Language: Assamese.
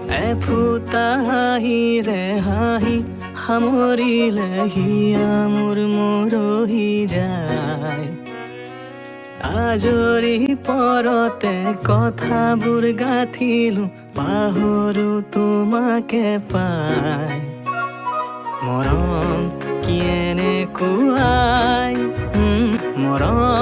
এফুটা হাঁহিৰে হাঁহি সামৰিলে হিয়া মোৰ মৰহি যায়। আজৰি পৰতে কথাবোৰ গাঁঠিলো, পাহৰো তোমাকে পাই। মৰম কি এনেকুৱাই, মৰম